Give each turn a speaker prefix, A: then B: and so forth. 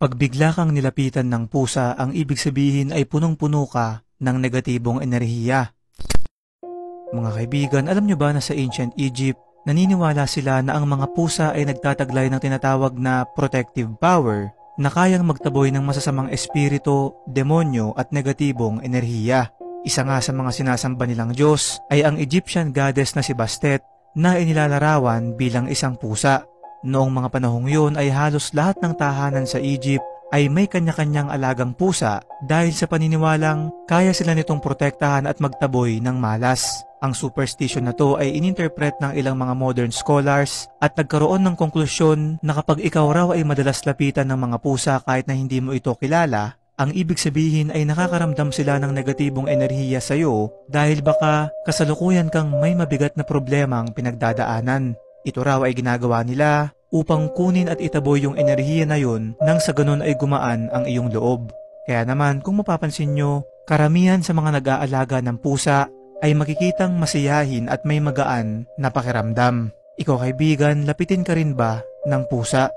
A: Pag bigla kang nilapitan ng pusa, ang ibig sabihin ay punong-puno ka ng negatibong enerhiya. Mga kaibigan, alam nyo ba na sa Ancient Egypt, naniniwala sila na ang mga pusa ay nagtataglay ng tinatawag na protective power na kayang magtaboy ng masasamang espiritu, demonyo at negatibong enerhiya. Isa nga sa mga sinasamba nilang Diyos ay ang Egyptian goddess na si Bastet na inilalarawan bilang isang pusa. Noong mga panahong yun ay halos lahat ng tahanan sa Egypt ay may kanya-kanyang alagang pusa dahil sa paniniwalang kaya sila nitong protektahan at magtaboy ng malas. Ang superstition na to ay ininterpret ng ilang mga modern scholars at nagkaroon ng konklusyon na kapag ikaw raw ay madalas lapitan ng mga pusa kahit na hindi mo ito kilala, ang ibig sabihin ay nakakaramdam sila ng negatibong enerhiya sa iyo dahil baka kasalukuyan kang may mabigat na problemang pinagdadaanan. Ito raw ay ginagawa nila upang kunin at itaboy yung enerhiya na yun nang sa ganun ay gumaan ang iyong loob. Kaya naman kung mapapansin nyo, karamihan sa mga nag-aalaga ng pusa ay makikitang masiyahin at may magaan na pakiramdam. Ikaw kaibigan, lapitin ka rin ba ng pusa?